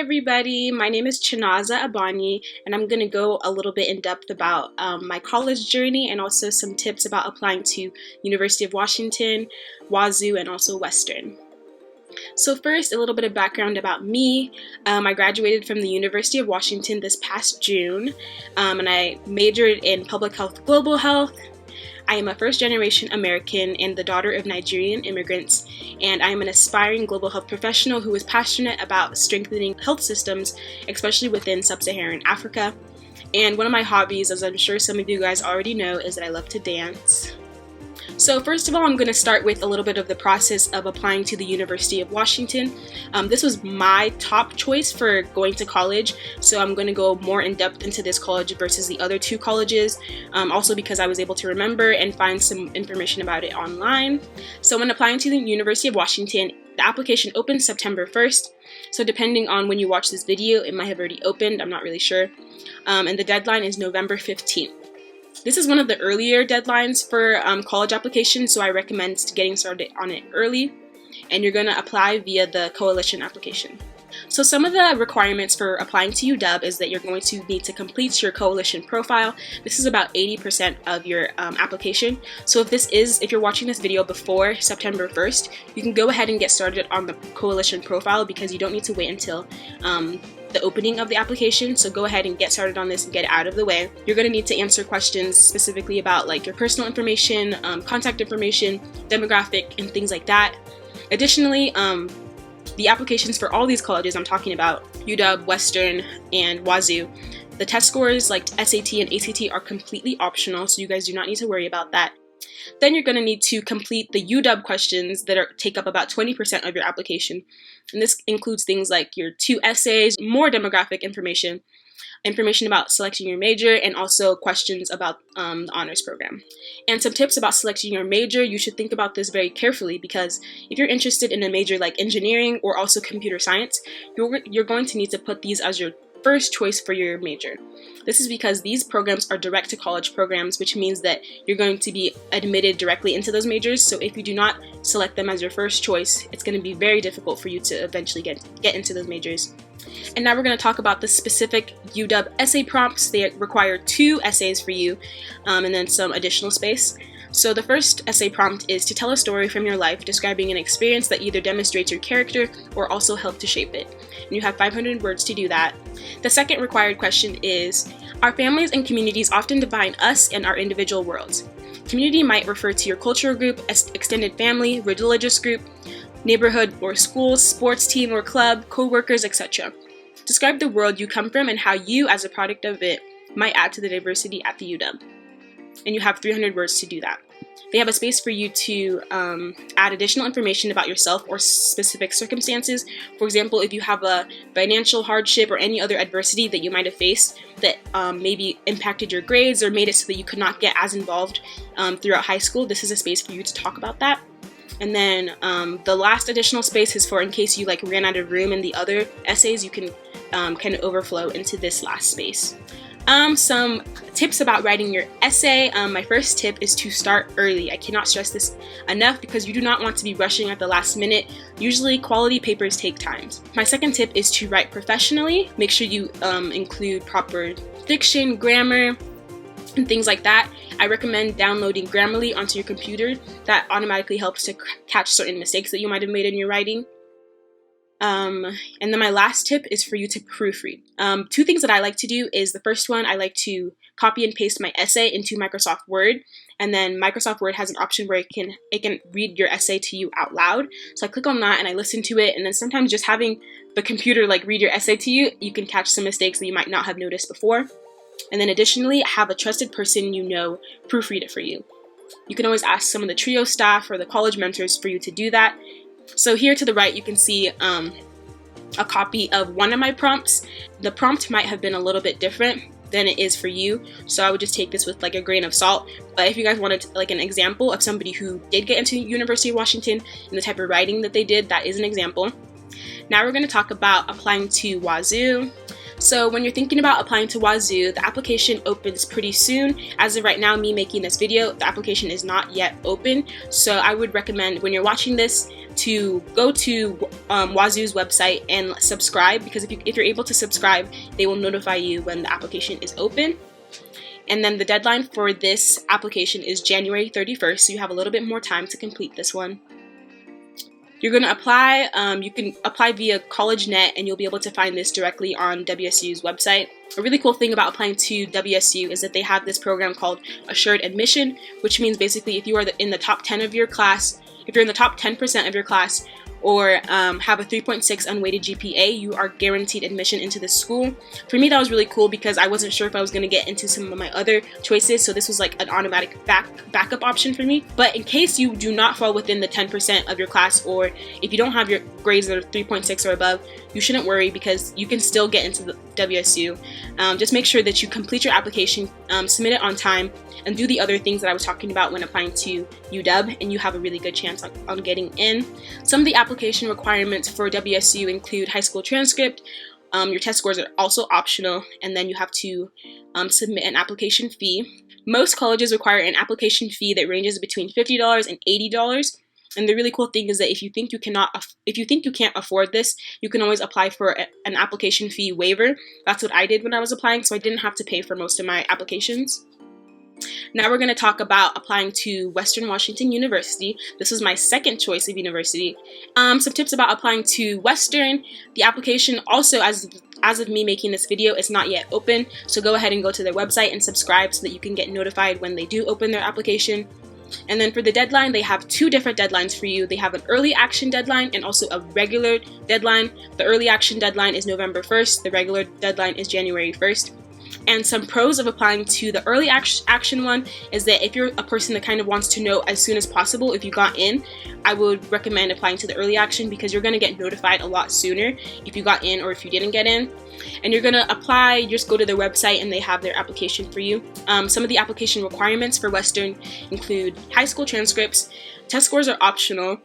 everybody, my name is Chinaza Abani, and I'm going to go a little bit in depth about my college journey and also some tips about applying to University of Washington, WSU, and also Western. So first, a little bit of background about me. I graduated from the University of Washington this past June, and I majored in public health, global health. I am a first-generation American and the daughter of Nigerian immigrants, and I am an aspiring global health professional who is passionate about strengthening health systems, especially within sub-Saharan Africa. And one of my hobbies, as I'm sure some of you guys already know, is that I love to dance. So first of all, I'm going to start with a little bit of the process of applying to the University of Washington. This was my top choice for going to college, so I'm going to go more in depth into this college versus the other two colleges, also because I was able to remember and find some information about it online. So when applying to the University of Washington, the application opens September 1st, so depending on when you watch this video, it might have already opened, I'm not really sure, and the deadline is November 15th. This is one of the earlier deadlines for college applications, so I recommend getting started on it early, and you're going to apply via the coalition application. So some of the requirements for applying to UW is that you're going to need to complete your coalition profile. This is about 80% of your application. So if you're watching this video before September 1st, you can go ahead and get started on the coalition profile because you don't need to wait until the opening of the application. So go ahead and get started on this and get it out of the way. You're going to need to answer questions specifically about like your personal information, contact information, demographic, and things like that. Additionally, the applications for all these colleges I'm talking about, UW, Western, and WSU, the test scores like SAT and ACT are completely optional, so you guys do not need to worry about that. Then you're going to need to complete the UW questions that take up about 20% of your application. And this includes things like your 2 essays, more demographic information about selecting your major, and also questions about the honors program. And some tips about selecting your major: you should think about this very carefully because if you're interested in a major like engineering or also computer science, you're going to need to put these as your first choice for your major. This is because these programs are direct to college programs, which means that you're going to be admitted directly into those majors. So if you do not select them as your first choice, it's going to be very difficult for you to eventually get into those majors. And now we're going to talk about the specific UW essay prompts. They require 2 essays for you, and then some additional space. So the first essay prompt is to tell a story from your life describing an experience that either demonstrates your character or also helped to shape it. And you have 500 words to do that. The second required question is, our families and communities often define us and our individual worlds. Community might refer to your cultural group, extended family, religious group, neighborhood or school, sports team or club, co-workers, etc. Describe the world you come from and how you, as a product of it, might add to the diversity at the UW. And you have 300 words to do that. They have a space for you to add additional information about yourself or specific circumstances. For example, if you have a financial hardship or any other adversity that you might have faced that maybe impacted your grades or made it so that you could not get as involved throughout high school, this is a space for you to talk about that. And then the last additional space is for in case you ran out of room in the other essays, you can kind of overflow into this last space. Some tips about writing your essay. My first tip is to start early. I cannot stress this enough because you do not want to be rushing at the last minute. Usually quality papers take time. My second tip is to write professionally. Make sure you include proper diction, grammar, and things like that. I recommend downloading Grammarly onto your computer. That automatically helps to catch certain mistakes that you might have made in your writing. And then my last tip is for you to proofread. 2 things that I like to do is, the first one, I like to copy and paste my essay into Microsoft Word, and then Microsoft Word has an option where it can read your essay to you out loud. So I click on that and I listen to it, and then sometimes just having the computer read your essay to you, you can catch some mistakes that you might not have noticed before. And then additionally, have a trusted person you know proofread it for you. You can always ask some of the TRIO staff or the college mentors for you to do that. So here to the right, you can see a copy of one of my prompts. The prompt might have been a little bit different than it is for you, so I would just take this with a grain of salt. But if you guys wanted an example of somebody who did get into University of Washington and the type of writing that they did, that is an example. Now we're going to talk about applying to WSU. So when you're thinking about applying to WSU, the application opens pretty soon. As of right now, me making this video, the application is not yet open. So I would recommend, when you're watching this, to go to WSU's website and subscribe, because if you're able to subscribe, they will notify you when the application is open. And then the deadline for this application is January 31st, so you have a little bit more time to complete this one. You're going to apply, you can apply via CollegeNet, and you'll be able to find this directly on WSU's website. A really cool thing about applying to WSU is that they have this program called Assured Admission, which means basically if you are in the top 10 of your class, if you're in the top 10% of your class, or have a 3.6 unweighted GPA, you are guaranteed admission into this school. For me, that was really cool because I wasn't sure if I was going to get into some of my other choices, so this was like an automatic backup option for me. But in case you do not fall within the 10% of your class, or if you don't have your grades that are 3.6 or above, you shouldn't worry because you can still get into the WSU. Just make sure that you complete your application, submit it on time, and do the other things that I was talking about when applying to UW, and you have a really good chance on getting in. Some of the application requirements for WSU include high school transcript. Your test scores are also optional, and then you have to submit an application fee. Most colleges require an application fee that ranges between $50 and $80. And the really cool thing is that if you think you can't afford this, you can always apply for an application fee waiver. That's what I did when I was applying, so I didn't have to pay for most of my applications. Now we're going to talk about applying to Western Washington University. This was my second choice of university. Some tips about applying to Western. The application also, as of me making this video, is not yet open, so go ahead and go to their website and subscribe so that you can get notified when they do open their application. And then for the deadline, they have two different deadlines for you. They have an early action deadline and also a regular deadline. The early action deadline is November 1st. The regular deadline is January 1st. And some pros of applying to the early action one is that if you're a person that kind of wants to know as soon as possible if you got in, I would recommend applying to the early action because you're going to get notified a lot sooner if you got in or if you didn't get in. And you're going to apply, you just go to their website and they have their application for you. Some of the application requirements for Western include high school transcripts. Test scores are optional.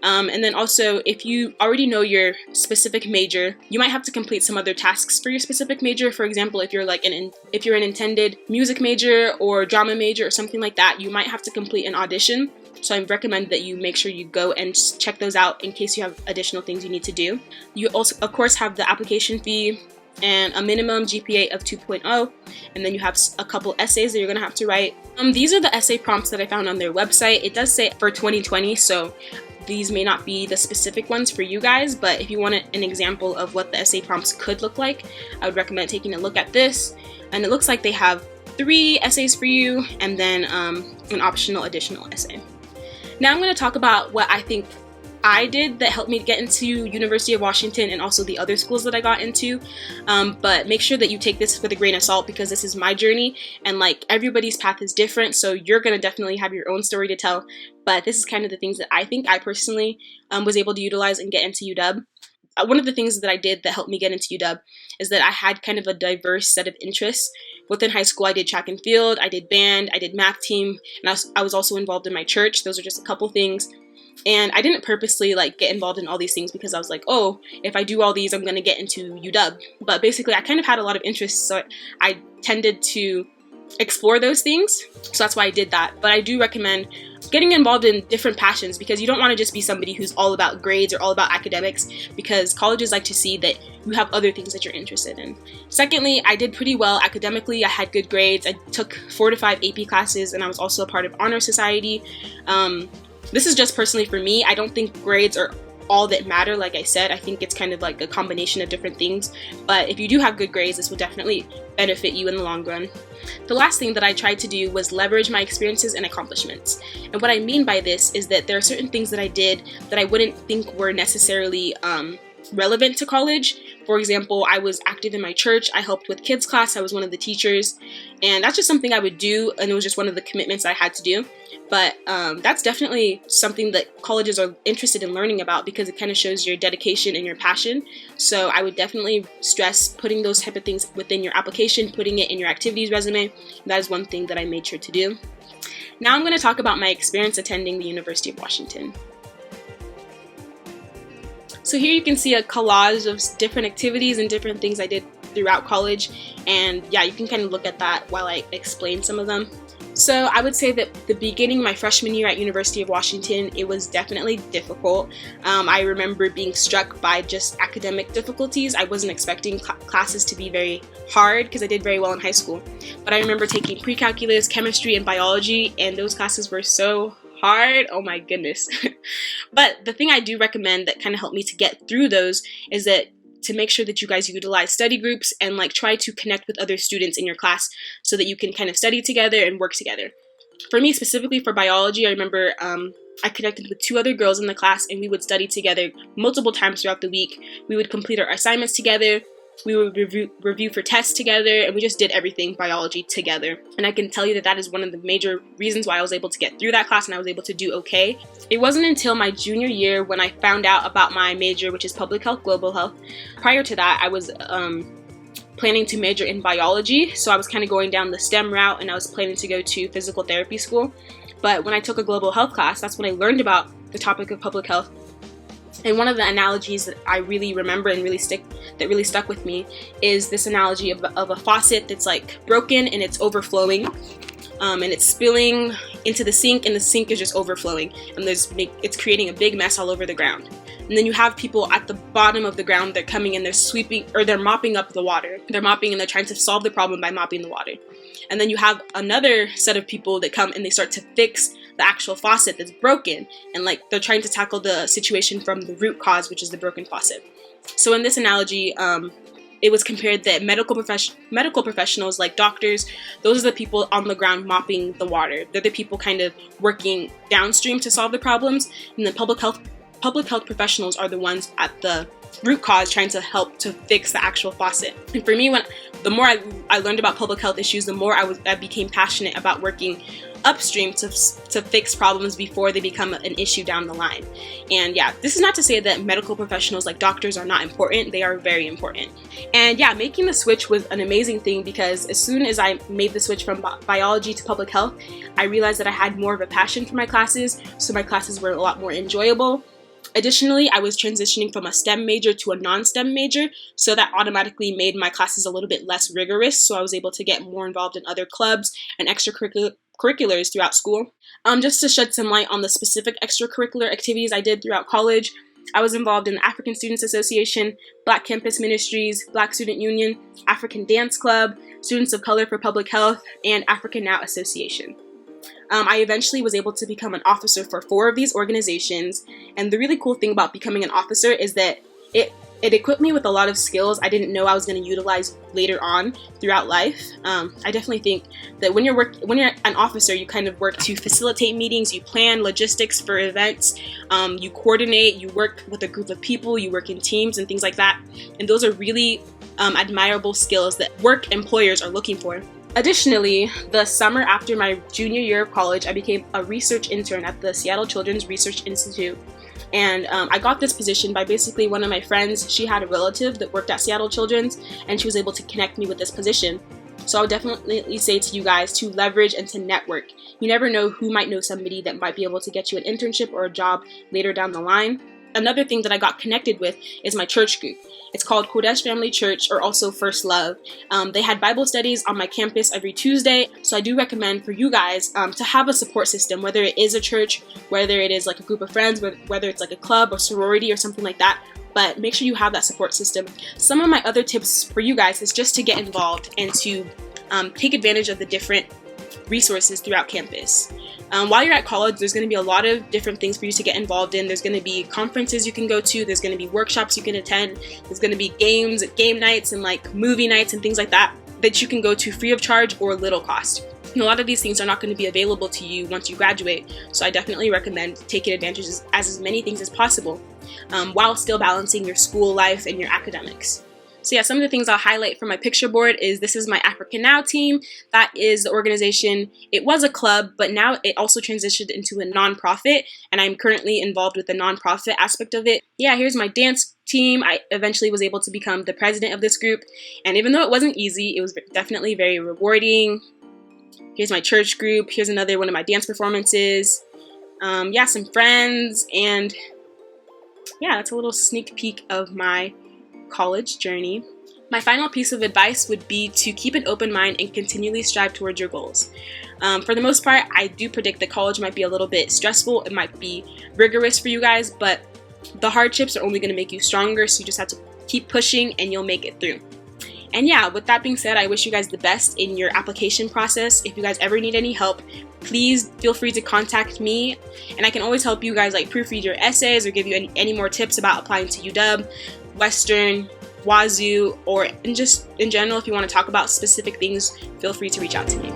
And then also, if you already know your specific major, you might have to complete some other tasks for your specific major. For example, if you're an intended music major or drama major or something like that, you might have to complete an audition. So I recommend that you make sure you go and check those out in case you have additional things you need to do. You also, of course, have the application fee and a minimum GPA of 2.0, and then you have a couple essays that you're going to have to write. These are the essay prompts that I found on their website. It does say for 2020, so these may not be the specific ones for you guys, but if you want an example of what the essay prompts could look like, I would recommend taking a look at this. And it looks like they have 3 essays for you and then an optional additional essay. Now I'm going to talk about what I think I did that helped me get into University of Washington and also the other schools that I got into, but make sure that you take this with a grain of salt because this is my journey and like everybody's path is different, so you're going to definitely have your own story to tell, but this is kind of the things that I think I personally was able to utilize and get into UW. One of the things that I did that helped me get into UW is that I had kind of a diverse set of interests. Within high school, I did track and field, I did band, I did math team, and I was also involved in my church. Those are just a couple things. And I didn't purposely get involved in all these things because I was like, oh, if I do all these, I'm going to get into UW. But basically, I kind of had a lot of interests, so I tended to explore those things. So that's why I did that. But I do recommend getting involved in different passions because you don't want to just be somebody who's all about grades or all about academics, because colleges like to see that you have other things that you're interested in. Secondly, I did pretty well academically. I had good grades. I took 4 to 5 AP classes, and I was also a part of Honor Society. This is just personally for me. I don't think grades are all that matter. Like I said, I think it's kind of like a combination of different things. But if you do have good grades, this will definitely benefit you in the long run. The last thing that I tried to do was leverage my experiences and accomplishments. And what I mean by this is that there are certain things that I did that I wouldn't think were necessarily relevant to college. For example, I was active in my church. I helped with kids class. I was one of the teachers. And that's just something I would do, and it was just one of the commitments I had to do. But that's definitely something that colleges are interested in learning about because it kind of shows your dedication and your passion. So I would definitely stress putting those type of things within your application, putting it in your activities resume. That is one thing that I made sure to do. Now I'm going to talk about my experience attending the University of Washington. So here you can see a collage of different activities and different things I did throughout college. And yeah, you can kind of look at that while I explain some of them. So I would say that the beginning, my freshman year at University of Washington, it was definitely difficult. I remember being struck by just academic difficulties. I wasn't expecting classes to be very hard because I did very well in high school. But I remember taking pre-calculus, chemistry, and biology, and those classes were so hard. Oh my goodness. But the thing I do recommend that kind of helped me to get through those is that to make sure that you guys utilize study groups and like try to connect with other students in your class so that you can kind of study together and work together. For me specifically for biology, I remember I connected with 2 other girls in the class and we would study together multiple times throughout the week. We would complete our assignments together. We would review for tests together, and we just did everything biology together. And I can tell you that that is one of the major reasons why I was able to get through that class and I was able to do okay. It wasn't until my junior year when I found out about my major, which is public health, global health. Prior to that, I was planning to major in biology, so I was kind of going down the STEM route and I was planning to go to physical therapy school. But when I took a global health class, that's when I learned about the topic of public health. And one of the analogies that I really remember and really stuck with me is this analogy of a faucet that's like broken and it's overflowing, and it's spilling into the sink, and the sink is just overflowing, and it's creating a big mess all over the ground. And then you have people at the bottom of the ground, they're coming and they're sweeping, or they're mopping up the water. They're mopping and they're trying to solve the problem by mopping the water. And then you have another set of people that come and they start to fix the actual faucet that's broken, and like they're trying to tackle the situation from the root cause, which is the broken faucet. So in this analogy, it was compared that medical professionals like doctors, those are the people on the ground mopping the water. They're the people kind of working downstream to solve the problems, and the public health professionals are the ones at the root cause trying to help to fix the actual faucet. And for me, the more I learned about public health issues, the more I became passionate about working upstream to fix problems before they become an issue down the line. And yeah, this is not to say that medical professionals like doctors are not important. They are very important. And yeah, making the switch was an amazing thing because as soon as I made the switch from biology to public health, I realized that I had more of a passion for my classes, so my classes were a lot more enjoyable. Additionally, I was transitioning from a STEM major to a non-STEM major, so that automatically made my classes a little bit less rigorous, so I was able to get more involved in other clubs and extracurriculars throughout school. Just to shed some light on the specific extracurricular activities I did throughout college, I was involved in the African Students Association, Black Campus Ministries, Black Student Union, African Dance Club, Students of Color for Public Health, and African Now Association. I eventually was able to become an officer for 4 of these organizations, and the really cool thing about becoming an officer is that it equipped me with a lot of skills I didn't know I was going to utilize later on throughout life. I definitely think that when you're an officer, you kind of work to facilitate meetings, you plan logistics for events, you coordinate, you work with a group of people, you work in teams and things like that, and those are really admirable skills that work employers are looking for. Additionally, the summer after my junior year of college, I became a research intern at the Seattle Children's Research Institute. And I got this position by basically one of my friends. She had a relative that worked at Seattle Children's, and she was able to connect me with this position. So I would definitely say to you guys to leverage and to network. You never know who might know somebody that might be able to get you an internship or a job later down the line. Another thing that I got connected with is my church group. It's called Kodesh Family Church, or also First Love. They had Bible studies on my campus every Tuesday, so I do recommend for you guys to have a support system, whether it is a church, whether it is like a group of friends, whether it's like a club or sorority or something like that, but make sure you have that support system. Some of my other tips for you guys is just to get involved and to take advantage of the different resources throughout campus. While you're at college, there's going to be a lot of different things for you to get involved in. There's going to be conferences you can go to, there's going to be workshops you can attend, there's going to be game nights and like movie nights and things like that you can go to free of charge or little cost. And a lot of these things are not going to be available to you once you graduate, so I definitely recommend taking advantage of as many things as possible while still balancing your school life and your academics. So yeah, some of the things I'll highlight from my picture board is this is my African Now team. That is the organization. It was a club, but now it also transitioned into a nonprofit, and I'm currently involved with the nonprofit aspect of it. Yeah, here's my dance team. I eventually was able to become the president of this group, and even though it wasn't easy, it was definitely very rewarding. Here's my church group. Here's another one of my dance performances. Yeah, some friends, and yeah, that's a little sneak peek of my college journey. My final piece of advice would be to keep an open mind and continually strive towards your goals. For the most part, I do predict that college might be a little bit stressful. It might be rigorous for you guys, but the hardships are only going to make you stronger, so you just have to keep pushing and you'll make it through. And yeah, with that being said, I wish you guys the best in your application process. If you guys ever need any help, please feel free to contact me, and I can always help you guys like proofread your essays or give you any more tips about applying to UW, Western, WSU, or just in general, if you want to talk about specific things, feel free to reach out to me.